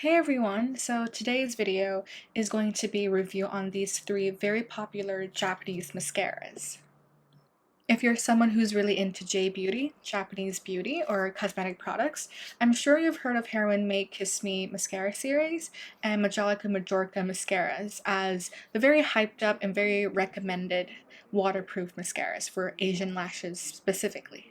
Hey everyone, so today's video is going to be a review on these three very popular Japanese mascaras. If you're someone who's really into J-beauty, Japanese beauty, or cosmetic products, I'm sure you've heard of Heroine Make Kiss Me mascara series and Majolica Majorca mascaras as the very hyped up and very recommended waterproof mascaras for Asian lashes specifically.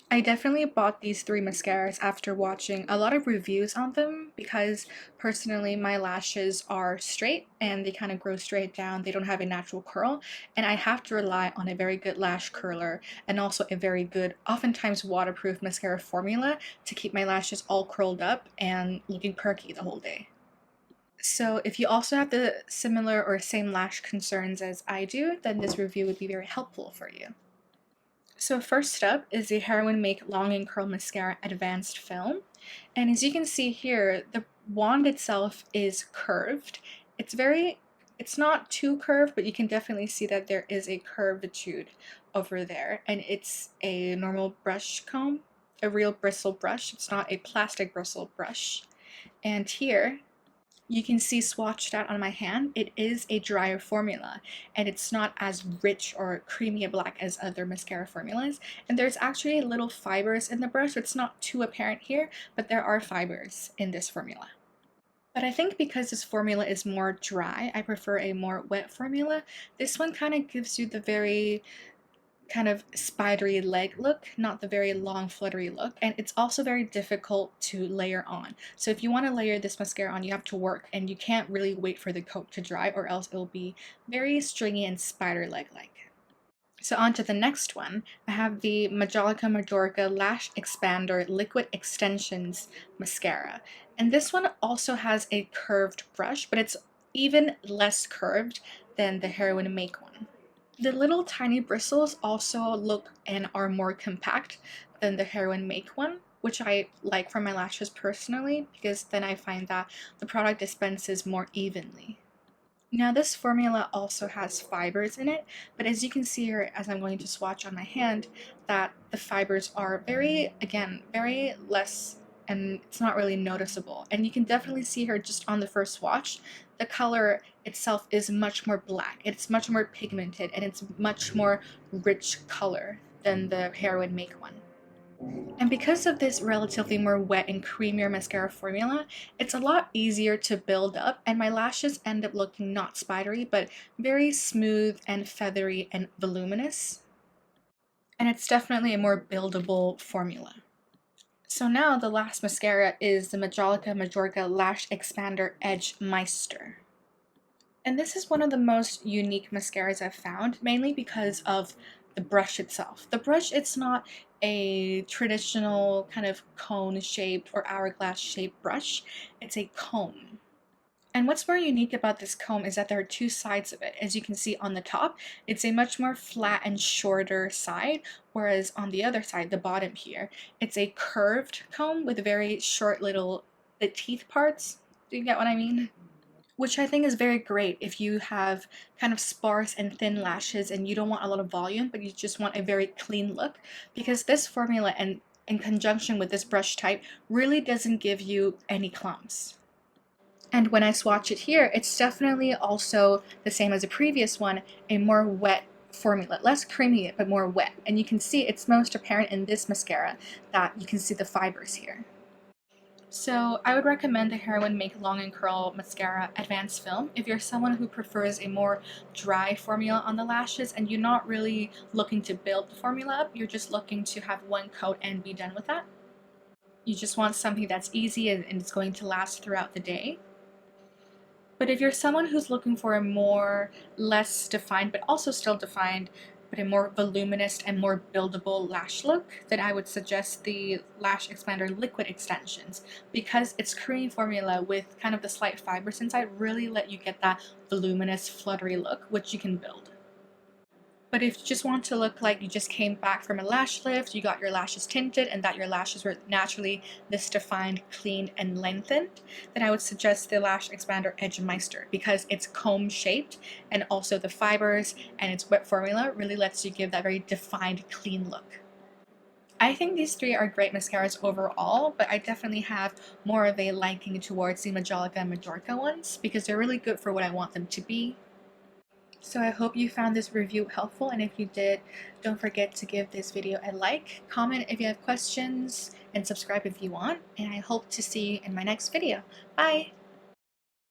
I definitely bought these three mascaras after watching a lot of reviews on them because personally my lashes are straight and they kind of grow straight down. They don't have a natural curl, and I have to rely on a very good lash curler and also a very good, oftentimes waterproof mascara formula to keep my lashes all curled up and looking perky the whole day. So if you also have the similar or same lash concerns as I do, then this review would be very helpful for you. So first up is the Heroine Make Long and Curl Mascara Advanced Film. And as you can see here, the wand itself is curved. It's not too curved, but you can definitely see that there is a curvitude over there. And it's a normal brush comb, a real bristle brush. It's not a plastic bristle brush. And here, you can see swatched out on my hand, it is a drier formula and it's not as rich or creamy black as other mascara formulas. And there's actually little fibers in the brush. It's not too apparent here, but there are fibers in this formula. But I think because this formula is more dry, I prefer a more wet formula. This one kind of gives you the very kind of spidery leg look, not the very long fluttery look, and it's also very difficult to layer on. So if you want to layer this mascara on, you have to work and you can't really wait for the coat to dry or else it'll be very stringy and spider leg-like. So on to the next one, I have the Majolica Majorca Lash Expander Liquid Extensions Mascara. And this one also has a curved brush, but it's even less curved than the Heroine Make one. The little tiny bristles also look and are more compact than the Heroine Make one, which I like for my lashes personally because then I find that the product dispenses more evenly. Now this formula also has fibers in it, but as you can see here as I'm going to swatch on my hand, that the fibers are very less, and it's not really noticeable. And you can definitely see here just on the first swatch, the color itself is much more black. It's much more pigmented and it's much more rich color than the Heroine Make one. And because of this relatively more wet and creamier mascara formula, it's a lot easier to build up and my lashes end up looking not spidery, but very smooth and feathery and voluminous. And it's definitely a more buildable formula. So now the last mascara is the Majolica Majorca Lash Expander Edge Meister. And this is one of the most unique mascaras I've found, mainly because of the brush itself. The brush, it's not a traditional kind of cone shaped or hourglass shaped brush. It's a comb. And what's more unique about this comb is that there are two sides of it. As you can see on the top, it's a much more flat and shorter side, whereas on the other side, the bottom here, it's a curved comb with very short the teeth parts. Do you get what I mean? Which I think is very great if you have kind of sparse and thin lashes and you don't want a lot of volume, but you just want a very clean look, because this formula and in conjunction with this brush type really doesn't give you any clumps. And when I swatch it here, it's definitely also the same as the previous one, a more wet formula, less creamy but more wet. And you can see it's most apparent in this mascara that you can see the fibers here. So I would recommend the Heroine Make Long and Curl Mascara Advanced Film if you're someone who prefers a more dry formula on the lashes and you're not really looking to build the formula up, you're just looking to have one coat and be done with that. You just want something that's easy and it's going to last throughout the day. But if you're someone who's looking for a more less defined but also still defined but a more voluminous and more buildable lash look, then I would suggest the Lash Expander Liquid Extensions, because its creamy formula with kind of the slight fibers inside really let you get that voluminous fluttery look, which you can build. But if you just want to look like you just came back from a lash lift, you got your lashes tinted, and that your lashes were naturally this defined, clean, and lengthened, then I would suggest the Lash Expander Edge Meister, because it's comb shaped and also the fibers and its wet formula really lets you give that very defined, clean look. I think these three are great mascaras overall, but I definitely have more of a liking towards the Majolica Majorca ones because they're really good for what I want them to be. So I hope you found this review helpful, and if you did, don't forget to give this video a like, comment if you have questions, and subscribe if you want, and I hope to see you in my next video. Bye!